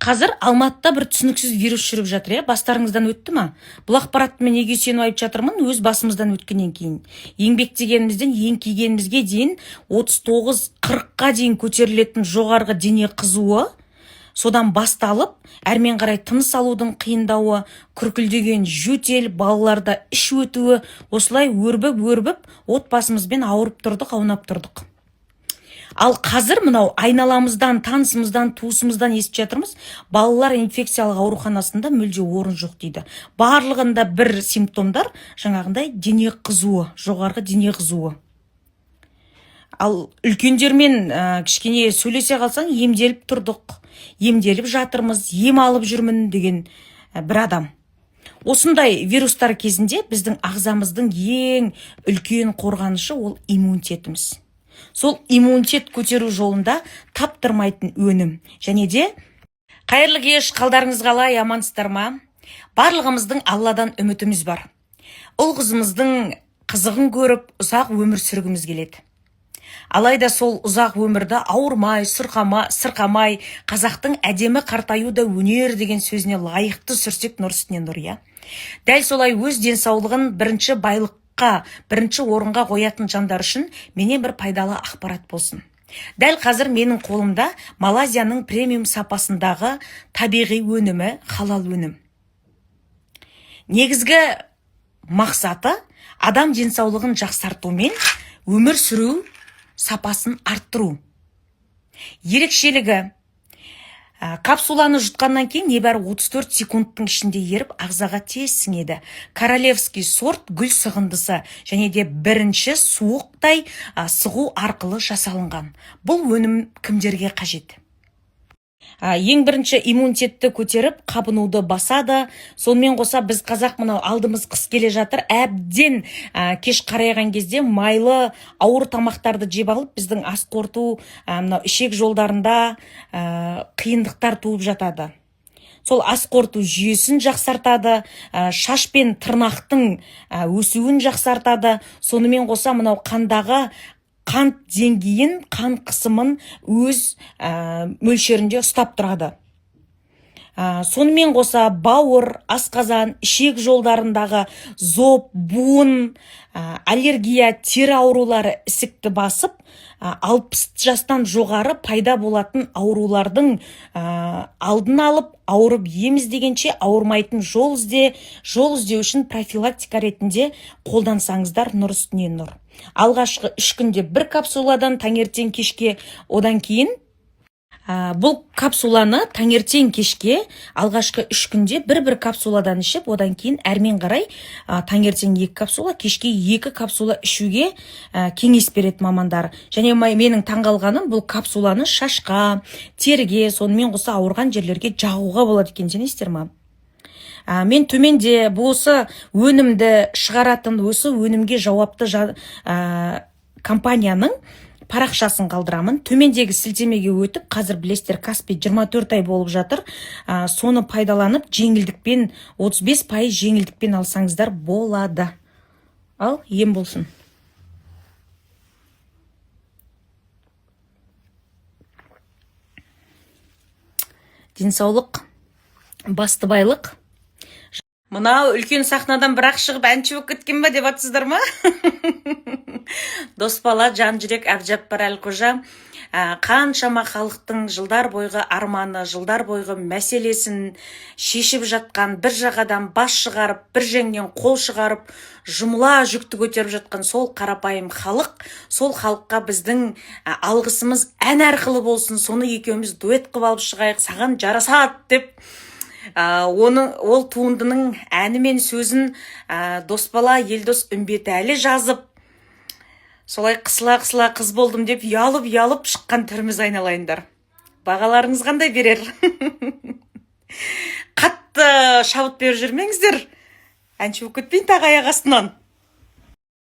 Қазір Алматыда бір түсініксіз вирус жүріп жатыр, бастарыңыздан өтті ма? Бұл ақпаратты мен неге сеніп айтып жатырмын? Өз басымыздан өткеннен кейін. Еңбектегенімізден еңкейгенімізге дейін 39-40-қа дейін көтерілетін жоғарғы дене қызуы, содан басталып, әрмен қарай тыныс алудың қиындауы, күркілдеген жөтел, балаларда іш өтуі, осылай өрбіп, отбасымызбен ауырып тұрдық, аунап тұрдық. Ал қазір мынау айналамыздан, танысымыздан, туысымыздан естіп жатырмыз, балалар инфекциялық ауруханасында мүлде орын жоқ дейді. Барлығында бір симптомдар, жаңағындай дене қызуы, жоғарғы дене қызуы. Ал үлкендермен кішкене сөйлесе қалсаң, емделіп тұрдық, емделіп жатырмыз, ем алып жүрмін деген бір адам. Осындай вирустар кезінде біздің ағзамыздың ең үлкен қорғанышы ол иммунитетіміз. Сол иммунитет көтеру жолында таптырмайтын өнім. Және де қайырлы кеш, қалдарыңыз қалай, амансыздар ма? Барлығымыздың Алладан үмітіміз бар. Ұл қызымыздың қызығын көріп, ұзақ өмір сүргіміз келеді. Алайда сол ұзақ өмірді ауырмай, сырқамай, қазақтың әдемі қартаю да өнер деген сөзіне лайықты сүрсек нұр үстіне нұр, иә. Дәл солай өз денсаулығын бірінші орынға қоятын жандар үшін менен бір пайдалы ақпарат болсын. Дәл қазір менің қолымда Малайзияның премиум сапасындағы табиғи өнімі, халал өнім. Негізгі мақсаты адам денсаулығын жақсартумен өмір сүру сапасын арттыру. Ерекшелігі капсуланы жұтқаннан кейін небәрі 34 секундтың ішінде еріп ағзаға тез сіңеді. Королевский сорт гүл сығындысы және де бірінші суықтай сығу арқылы жасалынған. Бұл өнім кімдерге қажет? Ең бірінші иммунитетті көтеріп, қабынуды басады. Сонымен қоса біз қазақ мынау алдымыз қыс келе жатыр, әбден кеш қарайған кезде майлы ауыр тамақтарды жеп алып, біздің ас қорыту, ішек жолдарында қиындықтар туып жатады. Сол ас қорыту жүйесін жақсартады, шаш пен тырнақтың өсуін жақсартады. Сонымен қоса мынау қандағы қант деңгейін, қан қысымын өз мөлшерінде ұстап тұрады. Сонымен қоса бауыр, асқазан, ішек жолдарындағы зоб, буын, аллергия, тері аурулары ісікті басып, 60 жастан жоғары пайда болатын аурулардың алдын алып, ауырып ем іздегенше ауырмайтын жол іздеу үшін профилактика ретінде қолдансаңыздар нұр үстіне нұр. Алғашқы 3 күнде бір капсуладан таңертең кешке, одан кейін бұл капсуланы таңертең кешке алғашқы 3 күнде бір капсуладан ішіп, одан кейін әрмен қарай таңертең 2 капсула, кешке 2 капсула ішуге кеңес береді мамандар. Және менің таңғалғаным, бұл капсуланы шашқа, теріге, сонымен қоса ауырған жерлерге жағуға болады екен, сенесіздер ме? Мен төменде осы өнімді шығаратын, осы өнімге жауапты компанияның парақшасын қалдырамын. Төмендегі сілтемеге өтіп, қазір білесіздер, Каспий 24 ай болып жатыр. Соны пайдаланып, жеңілдікпен, 35% жеңілдікпен алсаңыздар болады. Ал, ем болсын. Денсаулық, басты байлық. Мынау үлкен сахнадан бірақ шығып әнші болып кеткен ба деп атсыздар ма? Досбала, жан жүрек Әбжаппар Әлқожа қаншама халықтың жылдар бойғы арманы, жылдар бойғы мәселесін шешіп жатқан, бір жағадан бас шығарып, бір жеңнен қол шығарып, жұмыла жүкті көтеріп жатқан сол қарапайым халық, сол халыққа біздің алғысымыз ән арқылы болсын, соны екеуміз дуэт қылып алып шығайық, саған жарасады деп ол туындының әні мен сөзін Досбала Елдос Үмбетәлі жазып, солай қысыла қыз болдым деп ұялып шыққан түріміз айналайындар. Бағаларыңыз қандай берер? Қатты шабыт беріп жүрмеңіздер. Әнші болып кетпейін тағы аяқ астынан.